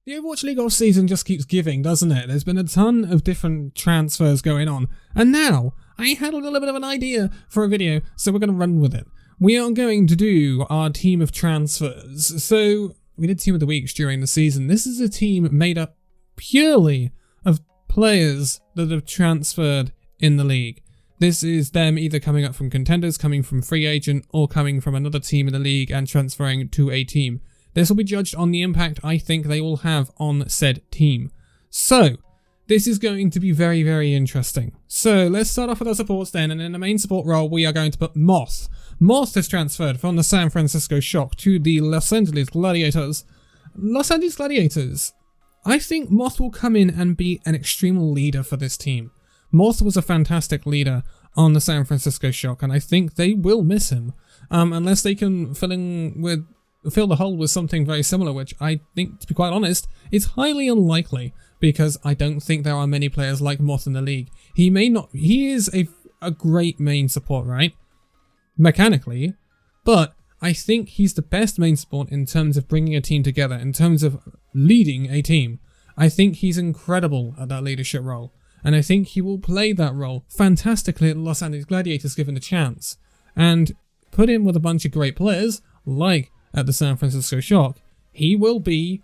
The Overwatch League off-season just keeps giving, doesn't it? There's been a ton of different transfers going on, and now I had a little bit of an idea for a video, so we're going to run with it. We are going to do our team of transfers. So we did Team of the Weeks during the season. This is a team made up purely of players that have transferred in the league. This is them either coming up from contenders, coming from free agent, or coming from another team in the league and transferring to a team. This will be judged on the impact I think they will have on said team. So, this is going to be very, very interesting. So, let's start off with our supports then, and in the main support role we are going to put Moth. Moth has transferred from the San Francisco Shock to the Los Angeles Gladiators. Los Angeles Gladiators. I think Moth will come in and be an extreme leader for this team. Moth was a fantastic leader on the San Francisco Shock, and I think they will miss him. Unless they can fill the hole with something very similar, which I think, to be quite honest, is highly unlikely, because I don't think there are many players like Moth in the league. He is a great main support, right? Mechanically, but I think he's the best main support in terms of bringing a team together, in terms of leading a team. I think he's incredible at that leadership role, and I think he will play that role fantastically at the Los Angeles Gladiators given the chance. And put him with a bunch of great players, like at the San Francisco Shock, he will be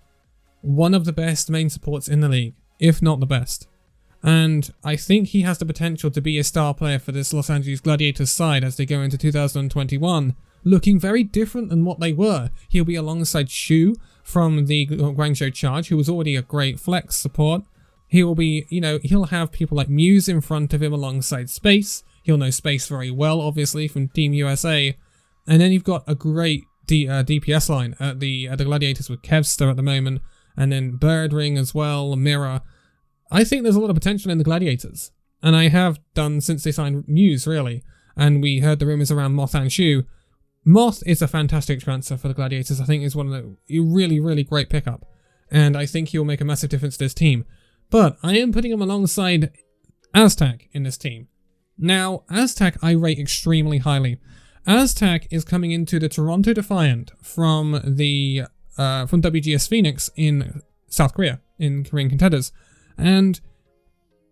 one of the best main supports in the league, if not the best. And I think he has the potential to be a star player for this Los Angeles Gladiators side as they go into 2021, looking very different than what they were. He'll be alongside Shu from the Guangzhou Charge, who was already a great flex support. He will be, he'll have people like Muse in front of him alongside Space. He'll know Space very well, obviously, from Team USA. And then you've got a great DPS line at the Gladiators with Kevster at the moment, and then Birdring as well, Mirror. I think there's a lot of potential in the Gladiators, and I have done since they signed Muse, really, and we heard the rumours around Moth and Shu. Moth is a fantastic transfer for the Gladiators. I think is one of the really, really great pickup, and I think he'll make a massive difference to this team. But I am putting him alongside Aztec in this team. Now, Aztec I rate extremely highly. Aztec is coming into the Toronto Defiant from WGS Phoenix in South Korea, in Korean Contenders. And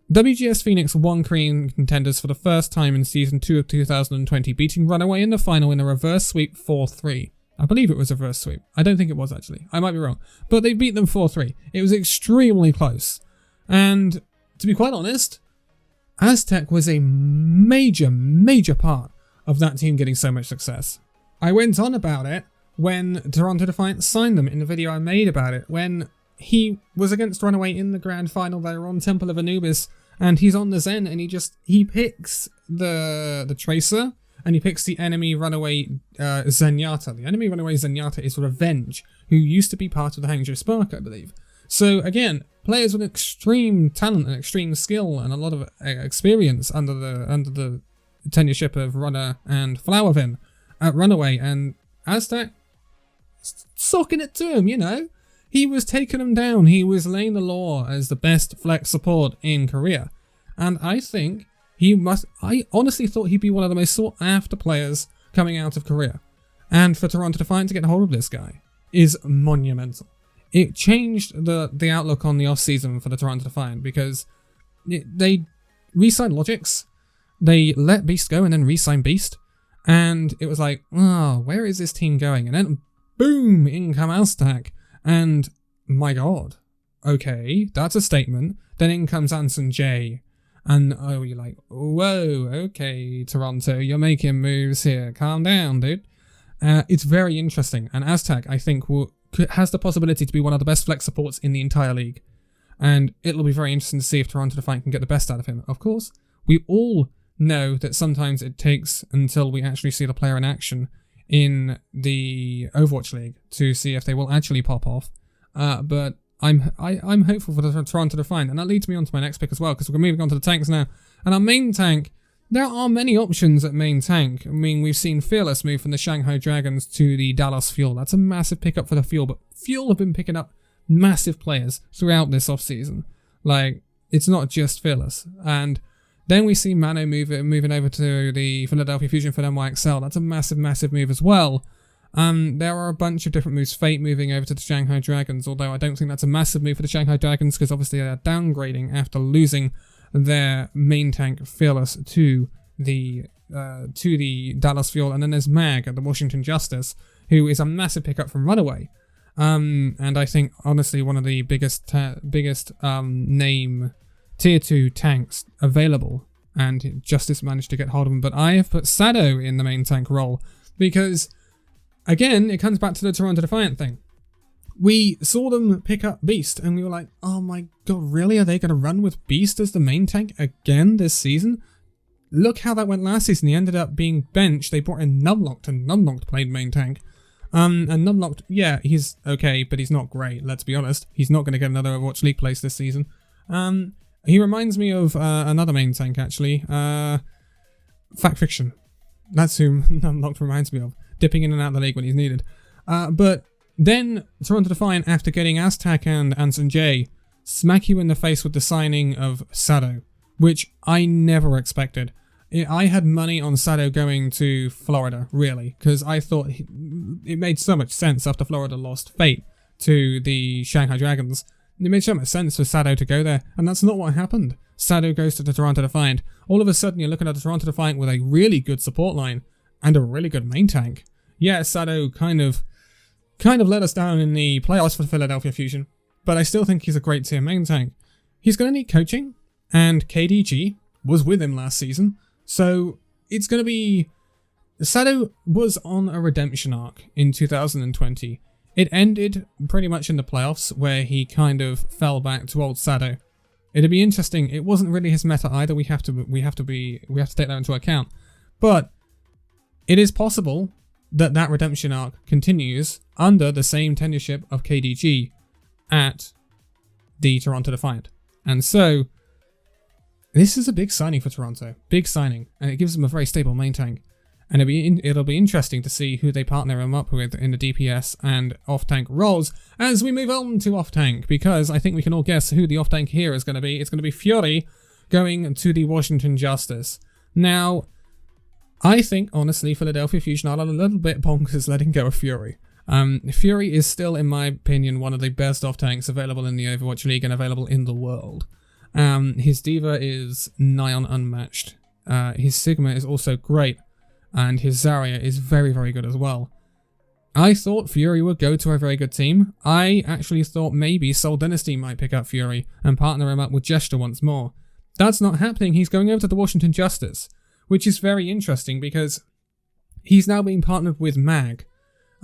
WGS Phoenix won Korean Contenders for the first time in Season 2 of 2020, beating Runaway in the final in a reverse sweep 4-3. I believe it was a reverse sweep. I don't think it was, actually. I might be wrong. But they beat them 4-3. It was extremely close. And to be quite honest, Aztec was a major, major part of that team getting so much success. I went on about it when Toronto Defiant signed them in the video I made about it, when he was against Runaway in the grand final. They were on Temple of Anubis, and he's on the Zen, and he picks the Tracer, and he picks the enemy Runaway Zenyatta. The enemy Runaway Zenyatta is Revenge, who used to be part of the Hangzhou Spark, I believe. So again, players with extreme talent and extreme skill and a lot of experience under the tenureship of Runner and Flowervin at Runaway, and Aztec socking it to him, He was taking him down. He was laying the law as the best flex support in Korea. And I think I honestly thought he'd be one of the most sought after players coming out of Korea. And for Toronto Defiant to get a hold of this guy is monumental. It changed the outlook on the off-season for the Toronto Defiant, because they re-signed Logix, they let Beast go and then re-signed Beast, and it was like, where is this team going? And then boom, in come Aztec. And my god, okay, that's a statement. Then in comes Anson J. And you're like, whoa, okay, Toronto, you're making moves here. Calm down, dude. It's very interesting. And Aztec, I think, has the possibility to be one of the best flex supports in the entire league. And it'll be very interesting to see if Toronto Defiant can get the best out of him. Of course, we all know that sometimes it takes until we actually see the player in action in the Overwatch League to see if they will actually pop off. But I'm hopeful for the Toronto Defiant, and that leads me on to my next pick as well, because we're moving on to the tanks now. And our main tank, there are many options at main tank. I mean, we've seen Fearless move from the Shanghai Dragons to the Dallas Fuel. That's a massive pickup for the Fuel, but Fuel have been picking up massive players throughout this offseason. Like, it's not just Fearless. And then we see Mano moving over to the Philadelphia Fusion for NYXL. That's a massive, massive move as well. There are a bunch of different moves. Fate moving over to the Shanghai Dragons, although I don't think that's a massive move for the Shanghai Dragons because obviously they're downgrading after losing their main tank Fearless to the Dallas Fuel. And then there's Mag at the Washington Justice, who is a massive pickup from Runaway. And I think honestly one of the biggest name tier 2 tanks available, and Justice managed to get hold of him. But I have put Sado in the main tank role because, again, it comes back to the Toronto Defiant thing. We saw them pick up Beast and we were like, oh my god, really? Are they going to run with Beast as the main tank again this season? Look how that went last season. He ended up being benched. They brought in Numlocked, and Numlocked played main tank. And Numlocked, yeah, he's okay, but he's not great, let's be honest. He's not going to get another Overwatch League place this season. He reminds me of another main tank, actually. Fact Fiction. That's who Numlocked reminds me of. Dipping in and out of the league when he's needed. But then Toronto Defiant, after getting Aztac and Anson J, smack you in the face with the signing of Sado, which I never expected. I had money on Sado going to Florida, really, because I thought it made so much sense after Florida lost Fate to the Shanghai Dragons. It made so much sense for Sado to go there, and that's not what happened. Sado goes to the Toronto Defiant. All of a sudden, you're looking at the Toronto Defiant with a really good support line and a really good main tank. Yeah, Sado kind of let us down in the playoffs for Philadelphia Fusion, but I still think he's a great tier main tank. He's going to need coaching, and KDG was with him last season. So it's going to be... Sado was on a redemption arc in 2020. It ended pretty much in the playoffs where he kind of fell back to old Sado. It'd be interesting. It wasn't really his meta either. We have to take that into account. But it is possible that that redemption arc continues under the same tenureship of KDG at the Toronto Defiant. And so this is a big signing for Toronto. Big signing. And it gives them a very stable main tank. And it'll be interesting to see who they partner him up with in the DPS and off-tank roles as we move on to off-tank, because I think we can all guess who the off-tank here is going to be. It's going to be Fury going to the Washington Justice. Now, I think, honestly, Philadelphia Fusion are a little bit bonkers letting go of Fury. Fury is still, in my opinion, one of the best off-tanks available in the Overwatch League and available in the world. His Diva is nigh on unmatched. His Sigma is also great. And his Zarya is very, very good as well. I thought Fury would go to a very good team. I actually thought maybe Soul Dynasty might pick up Fury and partner him up with Jester once more. That's not happening. He's going over to the Washington Justice, which is very interesting because he's now being partnered with Mag.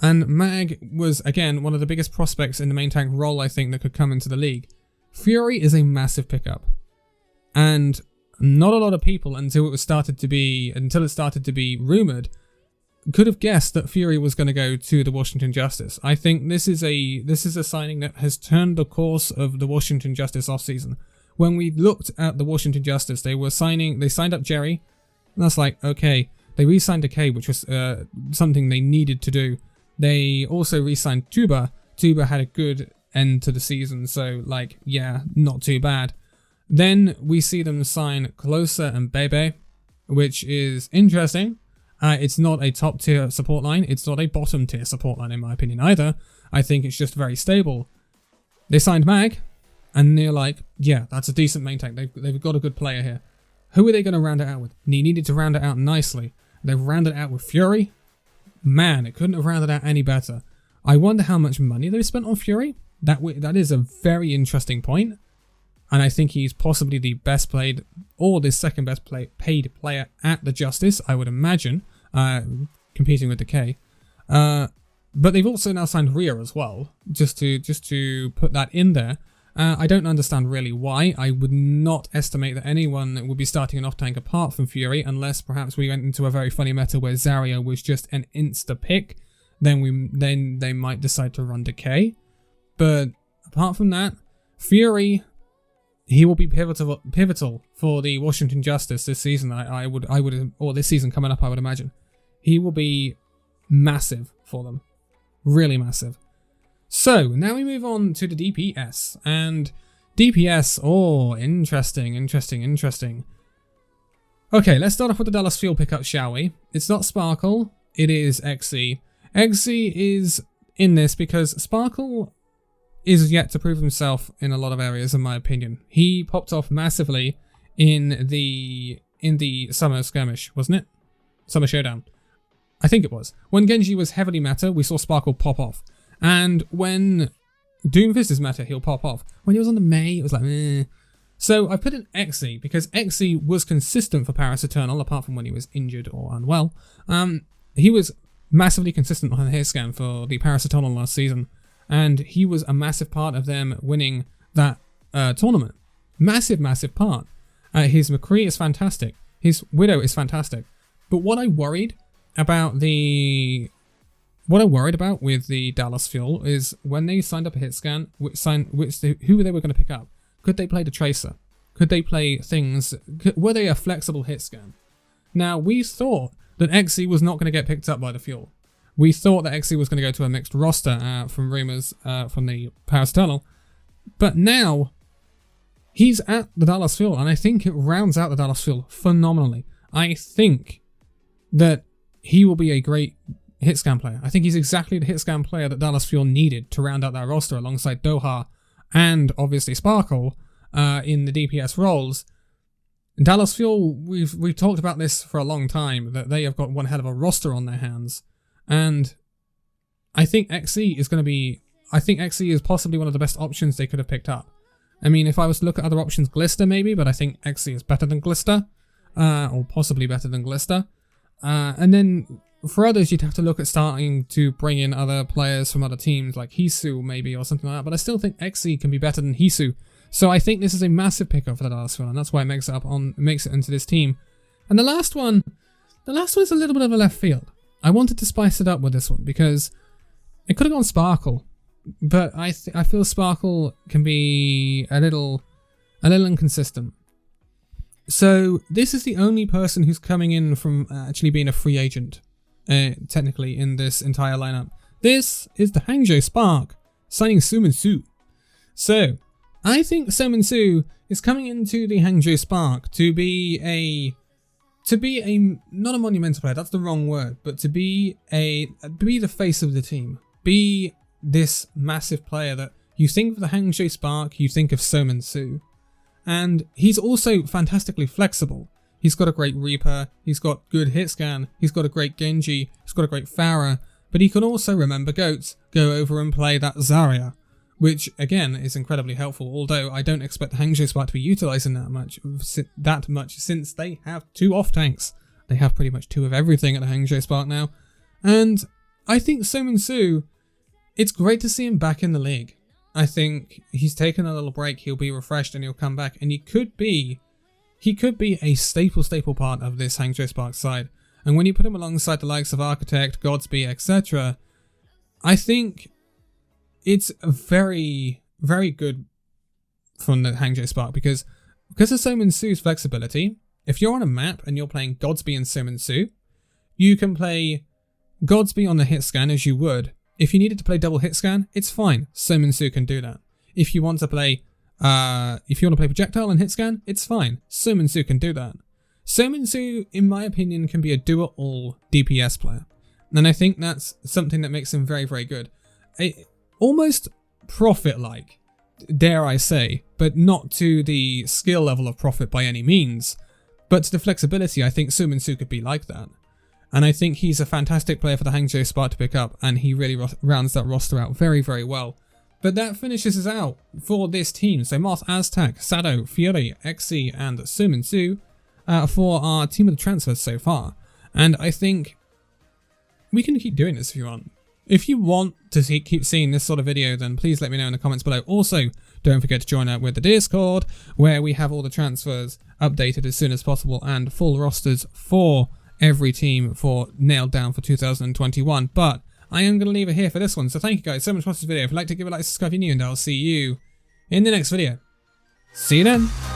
And Mag was, again, one of the biggest prospects in the main tank role, I think, that could come into the league. Fury is a massive pickup. And not a lot of people, until it started to be rumored, could have guessed that Fury was going to go to the Washington Justice. I think this is a signing that has turned the course of the Washington Justice offseason. When we looked at the Washington Justice, they signed up Jerry, and that's like, okay. They re-signed Decay, which was something they needed to do. They also re-signed Tuba. Tuba had a good end to the season, so like, yeah, not too bad. Then we see them sign Closer and Bebe, which is interesting. It's not a top tier support line. It's not a bottom tier support line in my opinion either. I think it's just very stable. They signed Mag, and they're like, yeah, that's a decent main tank. They've got a good player here. Who are they going to round it out with? They needed to round it out nicely. They've rounded it out with Fury. Man, it couldn't have rounded out any better. I wonder how much money they've spent on Fury. That is a very interesting point. And I think he's possibly the best played, or the second best paid player at the Justice, I would imagine, competing with Decay. But they've also now signed Rhea as well, just to put that in there. I don't understand really why. I would not estimate that anyone would be starting an off-tank apart from Fury, unless perhaps we went into a very funny meta where Zarya was just an insta-pick. Then they might decide to run Decay. But apart from that, Fury, he will be pivotal for the Washington Justice this season. Or this season coming up, I would imagine. He will be massive for them. Really massive. So, now we move on to the DPS. And DPS, oh, interesting. Okay, let's start off with the Dallas Fuel pickup, shall we? It's not Sparkle, it is XE. Eggsy is in this because Sparkle is yet to prove himself in a lot of areas, in my opinion. He popped off massively in the Summer Skirmish, wasn't it? Summer Showdown. I think it was. When Genji was heavily meta, we saw Sparkle pop off. And when Doomfist is meta, he'll pop off. When he was on the Mei, it was like, meh. So I put in Exy because Exy was consistent for Paris Eternal, apart from when he was injured or unwell. He was massively consistent on the hit scan for the Paris Eternal last season, and he was a massive part of them winning that tournament. Massive, massive part. His McCree is fantastic. His Widow is fantastic. But what I worried about with the Dallas Fuel is when they signed up a hit scan, who they were going to pick up. Could they play the Tracer? Could they play things? Were they a flexible hit scan? Now, we thought that Exy was not going to get picked up by the Fuel. We thought that Exy was going to go to a mixed roster from rumors from the Paris Eternal. But now, he's at the Dallas Fuel, and I think it rounds out the Dallas Fuel phenomenally. I think that he will be a great hit scan player. I think he's exactly the hit scan player that Dallas Fuel needed to round out that roster alongside Doha and obviously Sparkle in the DPS roles. Dallas Fuel, we've talked about this for a long time, that they have got one hell of a roster on their hands. And I think Exy is possibly one of the best options they could have picked up. I mean, if I was to look at other options, Glister maybe, but I think Exy is better than Glister, or possibly better than Glister. And then for others, you'd have to look at starting to bring in other players from other teams, like Hisu maybe, or something like that. But I still think Exy can be better than Hisu. So I think this is a massive pickup for the Dallas Fuel, and that's why it makes it into this team. And the last one is a little bit of a left field. I wanted to spice it up with this one because it could have gone Sparkle, but I feel Sparkle can be a little inconsistent. So this is the only person who's coming in from actually being a free agent, technically, in this entire lineup. This is the Hangzhou Spark signing Sumin Su. So I think Sumin Su is coming into the Hangzhou Spark to be not a monumental player, that's the wrong word, but to be the face of the team. Be this massive player that you think of the Hangzhou Spark, you think of Sumin Su. And he's also fantastically flexible. He's got a great Reaper, he's got good hit scan, he's got a great Genji, he's got a great Pharah, but he can also remember goats, go over and play that Zarya, which again is incredibly helpful, although I don't expect the Hangzhou Spark to be utilising that much since they have 2 off tanks. They have pretty much 2 of everything at the Hangzhou Spark now. And I think Sumin Su, it's great to see him back in the league. I think he's taken a little break, he'll be refreshed and he'll come back, and he could be a staple part of this Hangzhou Spark side. And when you put him alongside the likes of Architect, Godsby, etc., I think it's very, very good from the Hangzhou Spark because of Sumin Su's flexibility. If you're on a map and you're playing Godsby and Sumin Su, you can play Godsby on the hit scan as you would. If you needed to play double hit scan, it's fine. Sumin Su can do that. If you want to play projectile and hit scan, it's fine. Sumin Su can do that. Sumin Su, in my opinion, can be a do-it-all DPS player. And I think that's something that makes him very, very good. Almost Prophet-like, dare I say, but not to the skill level of Prophet by any means. But to the flexibility, I think Sumin Su could be like that. And I think he's a fantastic player for the Hangzhou Spark to pick up, and he really rounds that roster out very, very well. But that finishes us out for this team. So Moth, Aztec, Sado, Fury, Exy, and Sumin Su for our team of the transfers so far. And I think we can keep doing this if you want. If you want to keep seeing this sort of video, then please let me know in the comments below. Also, don't forget to join up with the Discord, where we have all the transfers updated as soon as possible and full rosters for every team nailed down for 2021. But I am going to leave it here for this one. So thank you guys so much for watching this video. If you'd like to give it a like, subscribe if you're new, and I'll see you in the next video. See you then.